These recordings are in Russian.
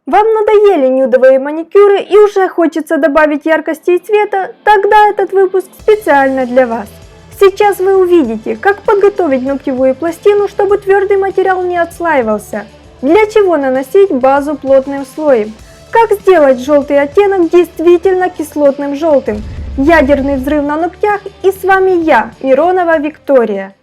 Вам надоели нюдовые маникюры и уже хочется добавить яркости и цвета? Тогда этот выпуск специально для вас. Сейчас вы увидите, как подготовить ногтевую пластину, чтобы твердый материал не отслаивался, для чего наносить базу плотным слоем, как сделать желтый оттенок действительно кислотным желтым, ядерный взрыв на ногтях, и с вами я, Миронова Виктория.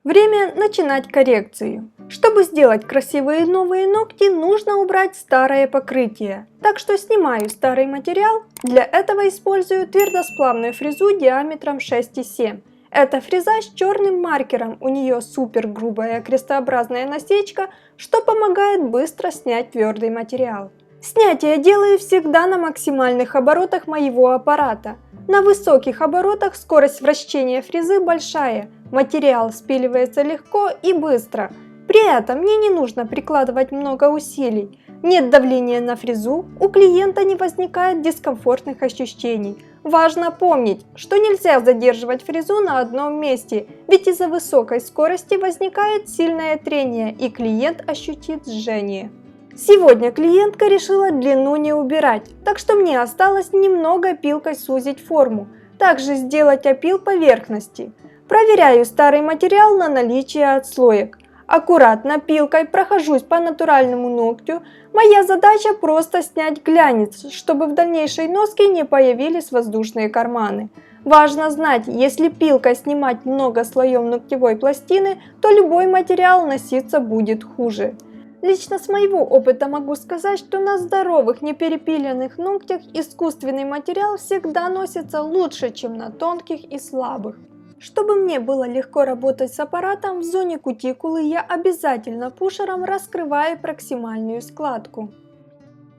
Время начинать коррекцию. Чтобы сделать красивые новые ногти, нужно убрать старое покрытие. Так что снимаю старый материал. Для этого использую твердосплавную фрезу диаметром 6,7. Это фреза с черным маркером, у нее супер грубая крестообразная насечка, что помогает быстро снять твердый материал. Снятие делаю всегда на максимальных оборотах моего аппарата. На высоких оборотах скорость вращения фрезы большая, материал спиливается легко и быстро. При этом мне не нужно прикладывать много усилий, нет давления на фрезу, у клиента не возникает дискомфортных ощущений. Важно помнить, что нельзя задерживать фрезу на одном месте, ведь из-за высокой скорости возникает сильное трение и клиент ощутит жжение. Сегодня клиентка решила длину не убирать, так что мне осталось немного пилкой сузить форму, также сделать опил поверхности. Проверяю старый материал на наличие отслоек. Аккуратно пилкой прохожусь по натуральному ногтю. Моя задача просто снять глянец, чтобы в дальнейшей носке не появились воздушные карманы. Важно знать, если пилкой снимать много слоев ногтевой пластины, то любой материал носиться будет хуже. Лично с моего опыта могу сказать, что на здоровых, неперепиленных ногтях искусственный материал всегда носится лучше, чем на тонких и слабых. Чтобы мне было легко работать с аппаратом, в зоне кутикулы я обязательно пушером раскрываю проксимальную складку.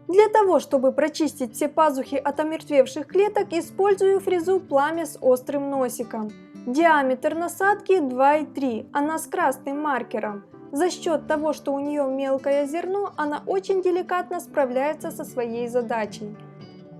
Для того, чтобы прочистить все пазухи от омертвевших клеток, использую фрезу «Пламя» с острым носиком. Диаметр насадки 2,3, она с красным маркером. За счет того, что у нее мелкое зерно, она очень деликатно справляется со своей задачей.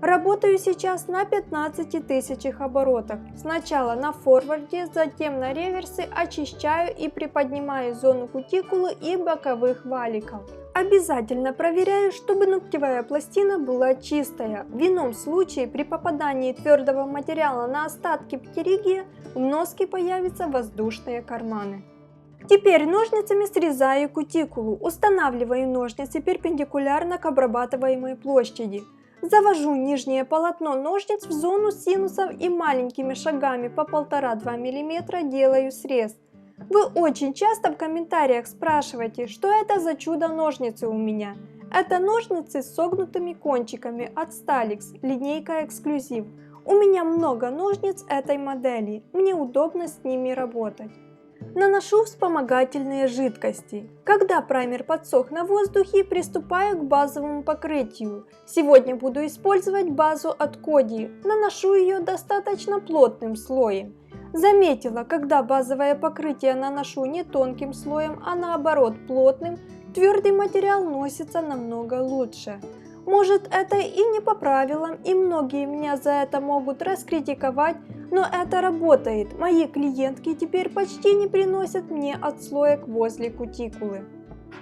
Работаю сейчас на 15 тысячах оборотах. Сначала на форварде, затем на реверсе очищаю и приподнимаю зону кутикулы и боковых валиков. Обязательно проверяю, чтобы ногтевая пластина была чистая. В ином случае при попадании твердого материала на остатки птеригия в носке появятся воздушные карманы. Теперь ножницами срезаю кутикулу, устанавливаю ножницы перпендикулярно к обрабатываемой площади. Завожу нижнее полотно ножниц в зону синусов и маленькими шагами по 1,5–2 мм делаю срез. Вы очень часто в комментариях спрашиваете, что это за чудо-ножницы у меня. Это ножницы с согнутыми кончиками от Stylix, линейка эксклюзив. У меня много ножниц этой модели, мне удобно с ними работать. Наношу вспомогательные жидкости. Когда праймер подсох на воздухе, приступаю к базовому покрытию. Сегодня буду использовать базу от Коди. Наношу ее достаточно плотным слоем. Заметила, когда базовое покрытие наношу не тонким слоем, а наоборот плотным, твердый материал носится намного лучше. Может, это и не по правилам, и многие меня за это могут раскритиковать, но это работает. Мои клиентки теперь почти не приносят мне отслоек возле кутикулы.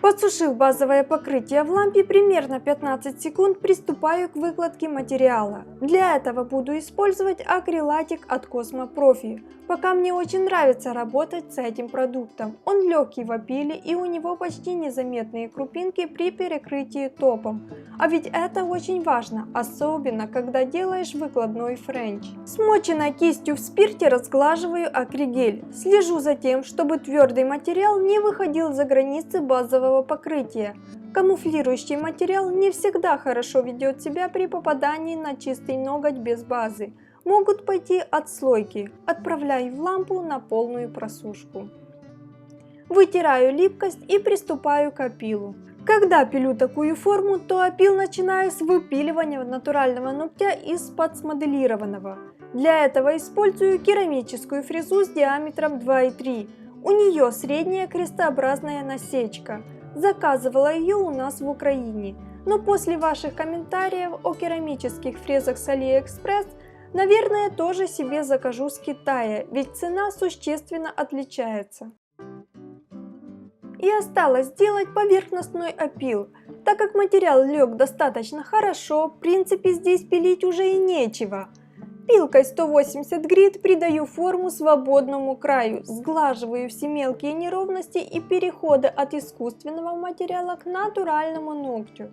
Подсушив базовое покрытие в лампе примерно 15 секунд, приступаю к выкладке материала. Для этого буду использовать акрилатик от Cosmo Profi. Пока мне очень нравится работать с этим продуктом. Он легкий в опиле и у него почти незаметные крупинки при перекрытии топом. А ведь это очень важно, особенно когда делаешь выкладной френч. Смоченной кистью в спирте разглаживаю акригель. Слежу за тем, чтобы твердый материал не выходил за границы базового покрытия. Камуфлирующий материал не всегда хорошо ведет себя при попадании на чистый ноготь без базы. Могут пойти отслойки. Отправляю в лампу на полную просушку. Вытираю липкость и приступаю к опилу. Когда пилю такую форму, то опил начинаю с выпиливания натурального ногтя из-под смоделированного. Для этого использую керамическую фрезу с диаметром 2,3. У нее средняя крестообразная насечка. Заказывала ее у нас в Украине. Но после ваших комментариев о керамических фрезах с AliExpress, наверное, тоже себе закажу с Китая, ведь цена существенно отличается. И осталось сделать поверхностной опил. Так как материал лег достаточно хорошо, в принципе здесь пилить уже и нечего. Пилкой 180 грит придаю форму свободному краю, сглаживаю все мелкие неровности и переходы от искусственного материала к натуральному ногтю.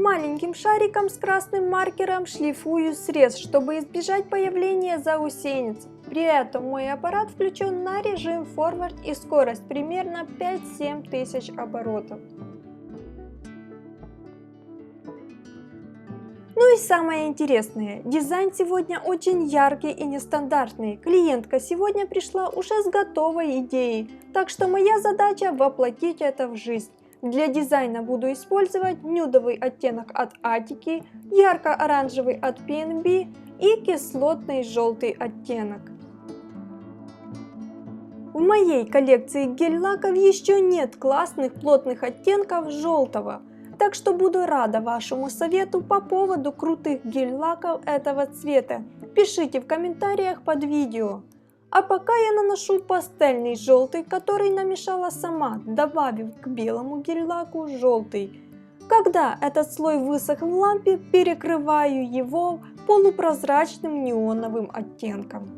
Маленьким шариком с красным маркером шлифую срез, чтобы избежать появления заусенец. При этом мой аппарат включен на режим форвард и скорость примерно 5-7 тысяч оборотов. Ну и самое интересное, дизайн сегодня очень яркий и нестандартный. Клиентка сегодня пришла уже с готовой идеей, так что моя задача воплотить это в жизнь. Для дизайна буду использовать нюдовый оттенок от Атики, ярко-оранжевый от PNB и кислотный желтый оттенок. В моей коллекции гель-лаков еще нет классных плотных оттенков желтого, так что буду рада вашему совету по поводу крутых гель-лаков этого цвета. Пишите в комментариях под видео. А пока я наношу пастельный желтый, который намешала сама, добавив к белому гель-лаку желтый. Когда этот слой высох в лампе, перекрываю его полупрозрачным неоновым оттенком.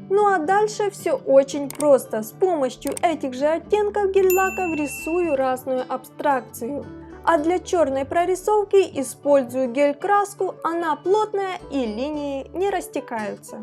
Ну а дальше все очень просто. С помощью этих же оттенков гель-лаков рисую разную абстракцию. А для черной прорисовки использую гель-краску, она плотная и линии не растекаются.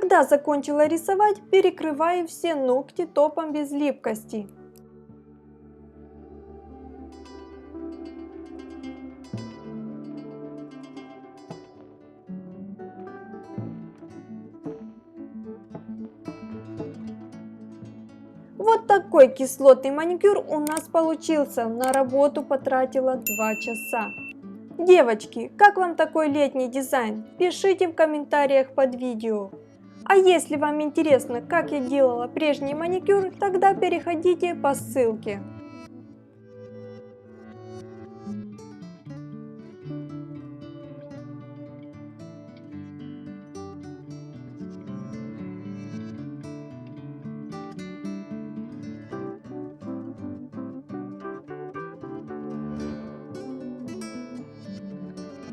Когда закончила рисовать, перекрываю все ногти топом без липкости. Вот такой кислотный маникюр у нас получился. На работу потратила 2 часа. Девочки, как вам такой летний дизайн? Пишите в комментариях под видео. А если вам интересно, как я делала прежний маникюр, тогда переходите по ссылке.